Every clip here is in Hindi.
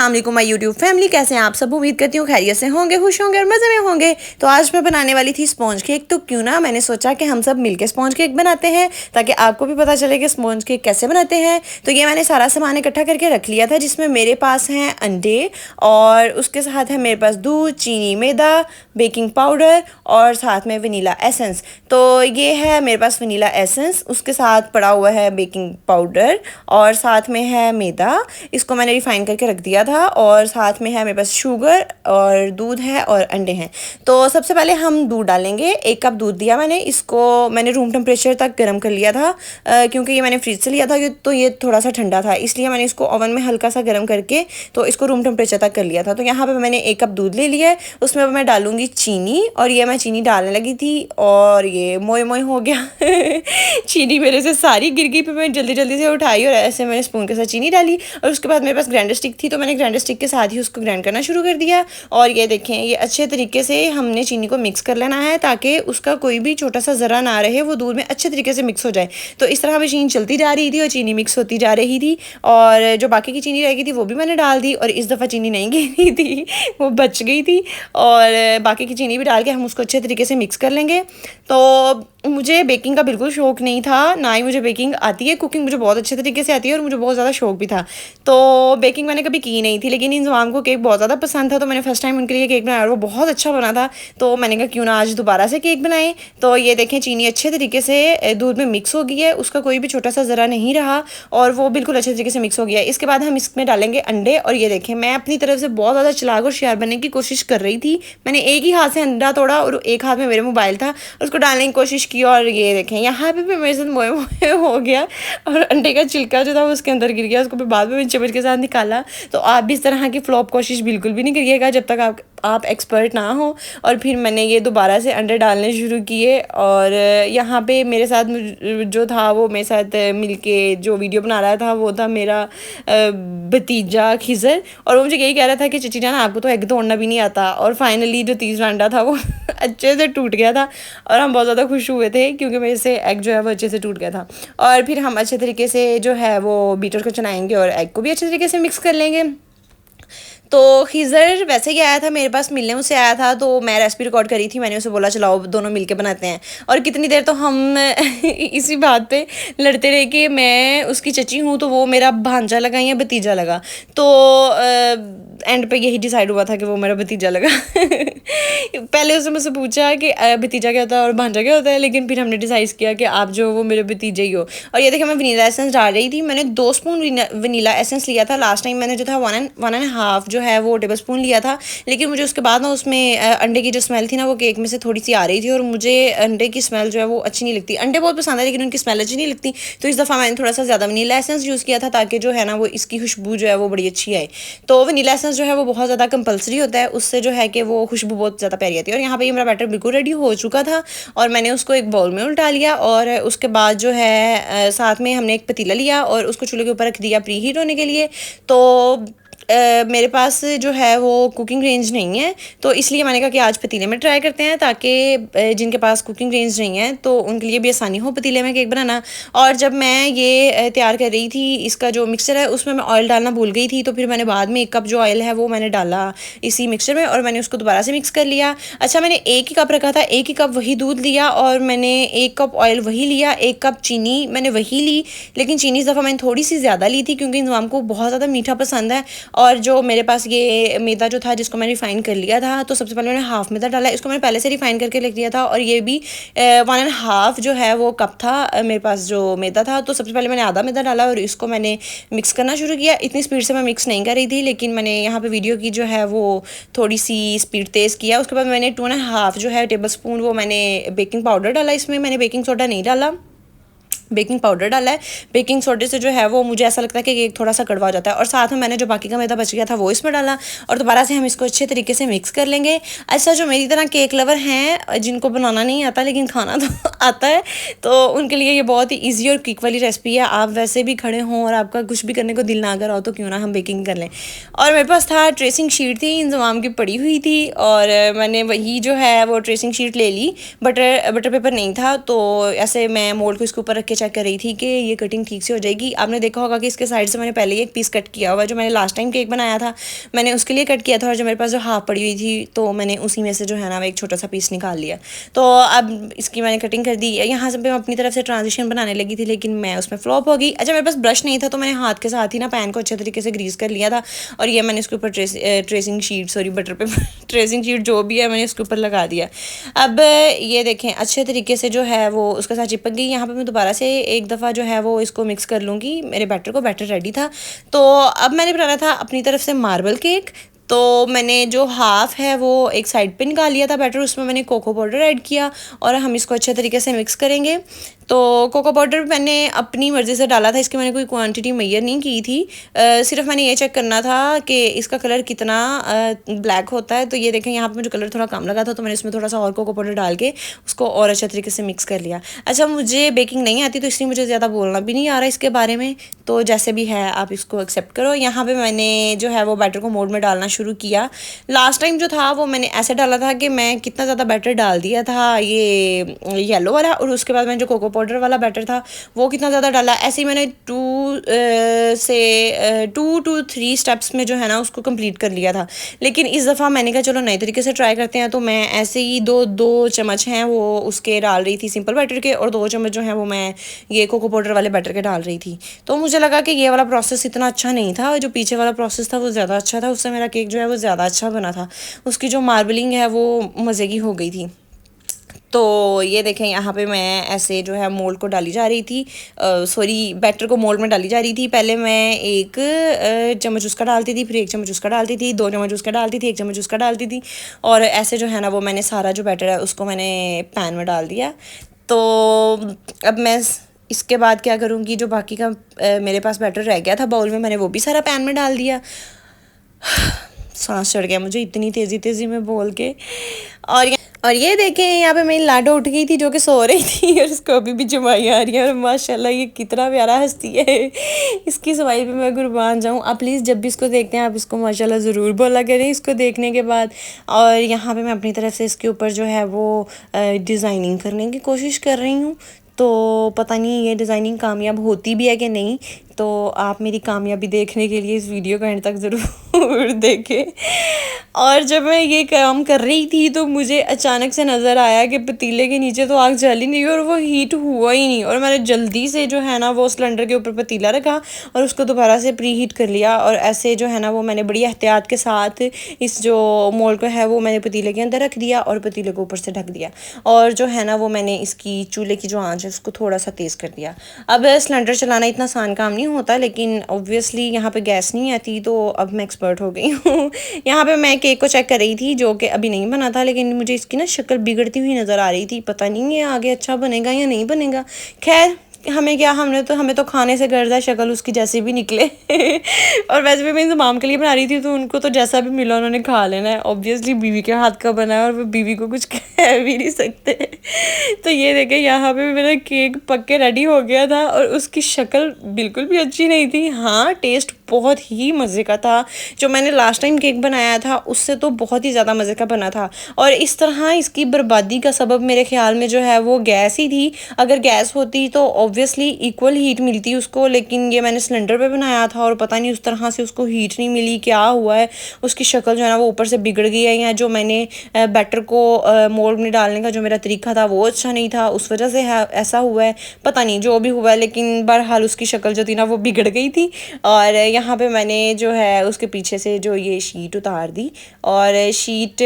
अस्सलाम वालेकुम माय यूट्यूब फैमिली, कैसे हैं आप सब। उम्मीद करती हूँ खैरियत से होंगे, खुश होंगे और मज़े में होंगे। तो आज मैं बनाने वाली थी स्पॉन्ज केक, तो क्यों ना मैंने सोचा कि हम सब मिलके स्पॉन्ज केक बनाते हैं ताकि आपको भी पता चले कि स्पॉन्ज केक कैसे बनाते हैं। तो ये मैंने सारा सामान इकट्ठा करके रख लिया था, जिसमें मेरे पास हैं अंडे और उसके साथ है मेरे पास दूध, चीनी, मैदा, बेकिंग पाउडर और साथ में वनीला एसेंस। तो ये है मेरे पास वनीला एसेंस, उसके साथ पड़ा हुआ है बेकिंग पाउडर और साथ में है मैदा, इसको मैंने रिफाइन करके रख दिया था। और साथ में है मेरे पास शुगर और दूध है और अंडे हैं। तो सबसे पहले हम दूध डालेंगे। 1 कप दूध दिया मैंने, इसको मैंने रूम टेम्परेचर तक गर्म कर लिया था क्योंकि ये मैंने फ्रिज से लिया था तो ये थोड़ा सा ठंडा था, इसलिए मैंने इसको ओवन में हल्का सा गर्म करके तो इसको रूम टेम्परेचर तक कर लिया था। तो यहाँ पर मैंने 1 कप दूध ले लिया है, उसमें मैं डालूंगी चीनी और ये मैं चीनी डालने लगी थी और ये मोए मोए हो गया चीनी मेरे से सारी गिर गई, फिर मैं जल्दी जल्दी से उठाई और ऐसे मैंने स्पून के साथ चीनी डाली। और उसके बाद मेरे पास ग्राइंडर स्टिक थी, तो मैंने ग्राइंडर स्टिक के साथ ही उसको ग्राइंड करना शुरू कर दिया। और ये देखें, ये अच्छे तरीके से हमने चीनी को मिक्स कर लेना है ताकि उसका कोई भी छोटा सा ज़रा ना रहे, वो दूध में अच्छे तरीके से मिक्स हो जाए। तो इस तरह मशीन चलती जा रही थी और चीनी मिक्स होती जा रही थी और जो बाकी की चीनी रह गई थी वो भी मैंने डाल दी। और इस दफ़ा चीनी नहीं गिरी थी, वो बच गई थी और बाकी की चीनी भी डाल के हम उसको अच्छे तरीके से मिक्स कर लेंगे। तो मुझे बेकिंग का बिल्कुल शौक नहीं था, ना ही मुझे बेकिंग आती है। कुकिंग मुझे बहुत अच्छे तरीके से आती है और मुझे बहुत ज़्यादा शौक भी था। तो बेकिंग मैंने कभी की नहीं थी, लेकिन इंजमाम को केक बहुत ज़्यादा पसंद था, तो मैंने फर्स्ट टाइम उनके लिए केक बनाया और वो बहुत अच्छा बना था। तो मैंने कहा क्यों ना आज दोबारा से केक बनाएं। तो ये देखें, चीनी अच्छे तरीके से दूध में मिक्स हो गई है, उसका कोई भी छोटा सा ज़रा नहीं रहा और वो बिल्कुल अच्छे तरीके से मिक्स हो गया है। इसके बाद हम इसमें डालेंगे अंडे। और ये देखें, मैं अपनी तरफ से बहुत ज़्यादा चालाक और होशियार बनने की कोशिश कर रही थी। मैंने एक ही हाथ से अंडा तोड़ा और एक हाथ में मेरे मोबाइल था और उसको डालने की कोशिश की और ये देखें यहाँ पे भी मेरे साथ मोए मोए हो गया और अंडे का छिलका जो था वो उसके अंदर गिर गया। उसको फिर बाद में चम्मच के साथ निकाला। तो आप भी इस तरह की फ्लॉप कोशिश बिल्कुल भी नहीं करिएगा जब तक आप एक्सपर्ट ना हो। और फिर मैंने ये दोबारा से अंडे डालने शुरू किए और यहाँ पे मेरे साथ जो था वो मेरे साथ मिलके जो वीडियो बना रहा था वो था मेरा भतीजा खिज़र। और वो मुझे यही कह रहा था कि चची जान आपको तो एग तोड़ना भी नहीं आता। और फाइनली जो तीसरा अंडा था वो अच्छे से टूट गया था और हम बहुत ज़्यादा खुश हुए थे क्योंकि मेरे से एग जो है वो अच्छे से टूट गया था। और फिर हम अच्छे तरीके से जो है वो बीटर को चलाएंगे और एग को भी अच्छे तरीके से मिक्स कर लेंगे। तो खिज़र वैसे ही आया था मेरे पास मिलने, उसे आया था तो मैं रेसिपी रिकॉर्ड करी थी। मैंने उसे बोला चलाओ दोनों मिलके बनाते हैं। और कितनी देर तो हम इसी बात पे लड़ते रहे कि मैं उसकी चची हूँ तो वो मेरा भांजा लगा या भतीजा लगा। तो एंड पे यही डिसाइड हुआ था कि वो मेरा भतीजा लगा पहले उसने मुझसे पूछा कि भतीजा क्या होता है और भांजा क्या होता है, लेकिन फिर हमने डिसाइड किया कि आप जो वो मेरे भतीजे ही हो। और ये देखिए, मैं वनीला एसेंस डाल रही थी। मैंने 2 स्पून वनीला एसेंस लिया था। लास्ट टाइम मैंने जो था 1.5 जो है वो टेबल स्पून लिया था, लेकिन मुझे उसके बाद ना उसमें अंडे की जो स्मेल थी ना वो केक में से थोड़ी सी आ रही थी और मुझे अंडे की स्मेल जो है वो अच्छी नहीं लगती। अंडे बहुत पसंद है लेकिन उनकी स्मेल अच्छी नहीं लगती। तो इस दफ़ा मैंने थोड़ा सा ज़्यादा वनीला एसेंस यूज़ किया था ताकि जो है ना वो इसकी खुशबू जो है वो बड़ी अच्छी आए। तो वनीला एसेंस जो है वो बहुत ज़्यादा कंपलसरी होता है, उससे जो है कि वो खुशबू बहुत ज़्यादा प्यारी आती है। और यहाँ पे मेरा बैटर बिल्कुल रेडी हो चुका था और मैंने उसको एक बाउल में उल्टा लिया। और उसके बाद जो है साथ में हमने एक पतीला लिया और उसको चूल्हे के ऊपर रख दिया प्री हीट होने के लिए। तो मेरे पास जो है वो कुकिंग रेंज नहीं है, तो इसलिए मैंने कहा कि आज पतीले में ट्राई करते हैं ताकि जिनके पास कुकिंग रेंज नहीं है तो उनके लिए भी आसानी हो पतीले में केक बनाना। और जब मैं ये तैयार कर रही थी इसका जो मिक्सचर है उसमें मैं ऑयल डालना भूल गई थी, तो फिर मैंने बाद में 1 कप जो ऑयल है वो मैंने डाला इसी मिक्सचर में और मैंने उसको दोबारा से मिक्स कर लिया। अच्छा, मैंने 1 ही कप रखा था, 1 ही कप वही दूध लिया और मैंने 1 कप ऑयल वही लिया, 1 कप चीनी मैंने वही ली, लेकिन चीनी इस दफ़ा मैंने थोड़ी सी ज़्यादा ली थी क्योंकि इंजमाम को बहुत ज़्यादा मीठा पसंद है। और जो मेरे पास ये मैदा जो था जिसको मैंने रिफ़ाइन कर लिया था, तो सबसे पहले मैंने हाफ़ मैदा डाला, इसको मैंने पहले से रिफ़ाइन करके लिख दिया था। और ये भी 1.5 जो है वो कप था मेरे पास जो मैदा था। तो सबसे पहले मैंने आधा मैदा डाला और इसको मैंने मिक्स करना शुरू किया। इतनी स्पीड से मैं मिक्स नहीं कर रही थी, लेकिन मैंने यहाँ पे वीडियो की जो है वो थोड़ी सी स्पीड तेज़ किया। उसके बाद मैंने 2.5 जो है टेबल स्पून वो मैंने बेकिंग पाउडर डाला, इसमें मैंने बेकिंग सोडा नहीं डाला, बेकिंग पाउडर डाला है। बेकिंग सोडे से जो है वो मुझे ऐसा लगता है कि केक थोड़ा सा कड़वा हो जाता है। और साथ में मैंने जो बाकी का मैदा बच गया था वो इसमें डाला और दोबारा से हम इसको अच्छे तरीके से मिक्स कर लेंगे। अच्छा, जो मेरी तरह केक लवर हैं जिनको बनाना नहीं आता लेकिन खाना तो आता है, तो उनके लिए ये बहुत ही ईजी और क्विक वाली रेसिपी है। आप वैसे भी खड़े हों और आपका कुछ भी करने को दिल ना कर रहा हो तो क्यों ना हम बेकिंग कर लें। और मेरे पास था ट्रेसिंग शीट थी इंजमाम की पड़ी हुई थी और मैंने वही जो है वो ट्रेसिंग शीट ले ली। बटर पेपर नहीं था तो ऐसे मैं मोल्ड को इसके ऊपर रख के चेक कर रही थी कि ये कटिंग ठीक से हो जाएगी। आपने देखा होगा कि इसके साइड से मैंने पहले ही एक पीस कट किया हुआ, जो मैंने लास्ट टाइम केक बनाया था मैंने उसके लिए कट किया था, और जो मेरे पास जो हाफ पड़ी हुई थी तो मैंने उसी में से जो है ना एक छोटा सा पीस निकाल लिया। तो अब इसकी मैंने कटिंग कर दी। यहाँ से मैं अपनी तरफ से ट्रांजिशन बनाने लगी थी, लेकिन मैं उसमें फ्लॉप हो गई। अच्छा, मेरे पास ब्रश नहीं था तो मैंने हाथ के साथ ही ना पैन को अच्छे तरीके से ग्रीस कर लिया था, और ये मैंने इसके ऊपर tracing sheet, sorry butter paper tracing sheet जो भी है मैंने इसके ऊपर लगा दिया। अब ये देखें अच्छे तरीके से जो है वो उसके साथ चिपक गई। यहाँ पर मैं दोबारा से एक दफ़ा जो है वो इसको मिक्स कर लूँगी। मेरे बैटर रेडी था। तो अब मैंने बनाना था अपनी तरफ से मार्बल केक। तो मैंने जो हाफ़ है वो एक साइड पे निकाल लिया था बैटर, उसमें मैंने कोको पाउडर ऐड किया और हम इसको अच्छे तरीके से मिक्स करेंगे। तो कोको पाउडर मैंने अपनी मर्ज़ी से डाला था, इसकी मैंने कोई क्वांटिटी मेजर नहीं की थी। सिर्फ मैंने ये चेक करना था कि इसका कलर कितना ब्लैक होता है। तो ये देखें यहाँ पे मुझे कलर थोड़ा कम लगा था, तो मैंने इसमें थोड़ा सा और कोको पाउडर डाल के उसको और अच्छे तरीके से मिक्स कर लिया। अच्छा, मुझे बेकिंग नहीं आती तो इसलिए मुझे ज़्यादा बोलना भी नहीं आ रहा इसके बारे में, तो जैसे भी है आप इसको एक्सेप्ट करो। यहाँ पर मैंने जो है वो बैटर को मोल्ड में डालना शुरू किया। लास्ट टाइम जो था वो मैंने ऐसे डाला था कि मैं कितना ज़्यादा बैटर डाल दिया था ये येलो वाला, और उसके बाद मैंने जो कोको पाउडर वाला बैटर था वो कितना ज़्यादा डाला। ऐसे ही मैंने 2 to 3 स्टेप्स में जो है ना उसको कंप्लीट कर लिया था। लेकिन इस दफ़ा मैंने कहा चलो नए तरीके से ट्राई करते हैं, तो मैं ऐसे ही दो चम्मच हैं वो उसके डाल रही थी सिंपल बैटर के, और 2 चम्मच जो है वो मैं ये कोको पाउडर वाले बैटर के डाल रही थी। तो मुझे लगा कि ये वाला प्रोसेस इतना अच्छा नहीं था, जो पीछे वाला प्रोसेस था वो ज़्यादा अच्छा था। उससे मेरा केक जो है वो ज़्यादा अच्छा बना था, उसकी जो मार्बलिंग है वो मज़े की हो गई थी। तो ये देखें यहाँ पे मैं ऐसे जो है मोल्ड को डाली जा रही थी, सॉरी बैटर को मोल्ड में डाली जा रही थी। पहले मैं एक चम्मच उसका डालती थी, फिर 1 चम्मच उसका डालती थी, 2 चम्मच उसका डालती थी, 1 चम्मच उसका डालती थी, और ऐसे जो है ना वो मैंने सारा जो बैटर है उसको मैंने पैन में डाल दिया। तो अब मैं इसके बाद क्या करूँगी, जो बाकी का मेरे पास बैटर रह गया था बाउल में, मैंने वो भी सारा पैन में डाल दिया। सांस चढ़ गया मुझे इतनी तेज़ी में बोल के। और ये देखें यहाँ पे मेरी लाडो उठ गई थी जो कि सो रही थी, और इसको अभी भी जमाई आ रही है, और माशाल्लाह ये कितना प्यारा हंसती है। इसकी सफाई पे मैं कुर्बान जाऊँ। आप प्लीज़ जब भी इसको देखते हैं आप इसको माशाल्लाह ज़रूर बोला करें इसको देखने के बाद। और यहाँ पे मैं अपनी तरफ से इसके ऊपर जो है वो डिज़ाइनिंग करने की कोशिश कर रही हूँ। तो पता नहीं ये डिज़ाइनिंग कामयाब होती भी है कि नहीं, तो आप मेरी कामयाबी देखने के लिए इस वीडियो को एंड तक ज़रूर देखें। और जब मैं ये काम कर रही थी तो मुझे अचानक से नज़र आया कि पतीले के नीचे तो आग जल ही नहीं और वो हीट हुआ ही नहीं, और मैंने जल्दी से जो है ना वो सिलेंडर के ऊपर पतीला रखा और उसको दोबारा से प्री हीट कर लिया। और ऐसे जो है ना वो मैंने बड़ी एहतियात के साथ इस जो मोल्ड को है वो मैंने पतीले के अंदर रख दिया और पतीले को ऊपर से ढक दिया, और जो है ना वो मैंने इसकी चूल्हे की जो आँच है उसको थोड़ा सा तेज़ कर दिया। अब सिलेंडर चलाना इतना आसान काम नहीं होता, लेकिन ऑब्वियसली यहाँ पे गैस नहीं आती, तो अब मैं एक्सपर्ट हो गई हूँ। यहाँ पे मैं केक को चेक कर रही थी जो कि अभी नहीं बना था, लेकिन मुझे इसकी ना शक्ल बिगड़ती हुई नज़र आ रही थी। पता नहीं ये आगे अच्छा बनेगा या नहीं बनेगा। खैर हमें क्या, हमें तो खाने से गर्ज है, शक्ल उसकी जैसी भी निकले। और वैसे भी मैं इंतज़ाम के लिए बना रही थी, तो उनको तो जैसा भी मिला उन्होंने खा लेना है। ऑब्वियसली बीवी के हाथ का बना है और वो बीवी को कुछ कह भी नहीं सकते। तो ये देखें यहाँ पे मेरा केक पक के रेडी हो गया था, और उसकी शक्ल बिल्कुल भी अच्छी नहीं थी। हाँ, टेस्ट बहुत ही मज़े का था। जो मैंने लास्ट टाइम केक बनाया था उससे तो बहुत ही ज़्यादा मज़े का बना था। और इस तरह इसकी बर्बादी का सबब मेरे ख्याल में जो है वो गैस ही थी। अगर गैस होती तो ऑब्वियसली इक्वल हीट मिलती उसको, लेकिन ये मैंने सिलेंडर पे बनाया था और पता नहीं उस तरह से उसको हीट नहीं मिली, क्या हुआ है, उसकी शक्ल जो है ना वो ऊपर से बिगड़ गई है, या जो मैंने बैटर को मोल्ड में डालने का जो मेरा तरीका था वो अच्छा नहीं था, उस वजह से ऐसा हुआ है। पता नहीं जो भी हुआ है, लेकिन बहरहाल उसकी शक्ल जो थी ना वो बिगड़ गई थी। और यहाँ पे मैंने जो है उसके पीछे से जो ये शीट उतार दी, और शीट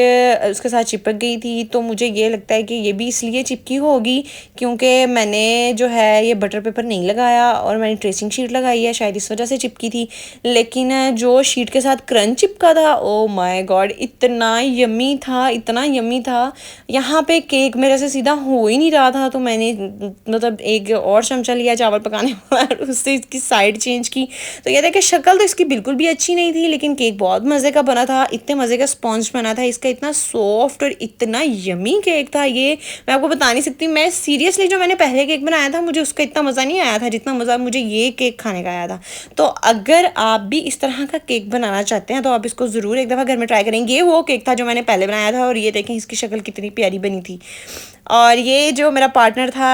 उसके साथ चिपक गई थी। तो मुझे ये लगता है कि ये भी इसलिए चिपकी होगी क्योंकि मैंने जो है ये बटर पेपर नहीं लगाया और मैंने ट्रेसिंग शीट लगाई है, शायद इस वजह से चिपकी थी। लेकिन जो शीट के साथ क्रंच चिपका था, ओ माय गॉड, इतना यम्मी था, इतना यम्मी था। यहाँ पे केक मेरे से सीधा हो ही नहीं रहा था, तो मैंने मतलब एक और चमचा लिया चावल पकाने वाला, उससे इसकी साइड चेंज की। तो ये देखिए शक्ल तो इसकी बिल्कुल भी अच्छी नहीं थी, लेकिन केक बहुत मज़े का बना था। इतने मज़े का स्पॉन्ज बना था इसका, इतना सॉफ्ट और इतना यमी केक था ये, मैं आपको बता नहीं सकती। मैं सीरियसली जो मैंने पहले केक बनाया था मुझे उसका इतना मज़ा नहीं आया था जितना मज़ा मुझे ये केक खाने का आया था। तो अगर आप भी इस तरह का केक बनाना चाहते हैं तो आप इसको ज़रूर एक दफ़ा घर में ट्राई करेंगे। ये वो केक था जो मैंने पहले बनाया था, और ये देखें इसकी शक्ल कितनी प्यारी बनी थी। और ये जो मेरा पार्टनर था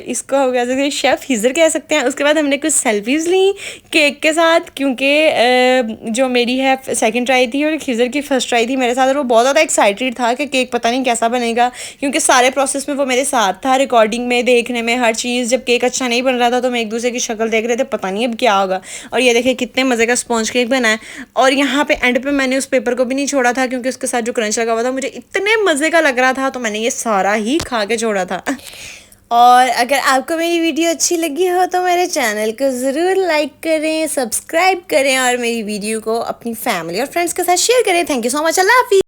इसको हो गया शेफ़ हिज़र कह सकते हैं। उसके बाद हमने कुछ सेल्फीज़ ली केक के साथ, क्योंकि जो मेरी है सेकंड ट्राई थी और हिज़र की फ़र्स्ट ट्राई थी मेरे साथ, और वो बहुत ज़्यादा एक्साइटेड था कि केक पता नहीं कैसा बनेगा, क्योंकि सारे प्रोसेस में वो मेरे साथ था, रिकॉर्डिंग में, देखने में, हर चीज़। जब केक अच्छा नहीं बन रहा था तो मैं एक दूसरे की शक्ल देख रहे थे, पता नहीं अब क्या होगा। और ये देखिए कितने मज़े का स्पॉन्ज केक बना है। और यहाँ पे एंड पे मैंने उस पेपर को भी नहीं छोड़ा था, क्योंकि उसके साथ जो क्रंच लगा हुआ था मुझे इतने मज़े का लग रहा था, तो मैंने ये सारा ही खा के छोड़ा था। और अगर आपको मेरी वीडियो अच्छी लगी हो तो मेरे चैनल को ज़रूर लाइक करें, सब्सक्राइब करें और मेरी वीडियो को अपनी फैमिली और फ्रेंड्स के साथ शेयर करें। Thank you so much. अल्लाह हाफिज़।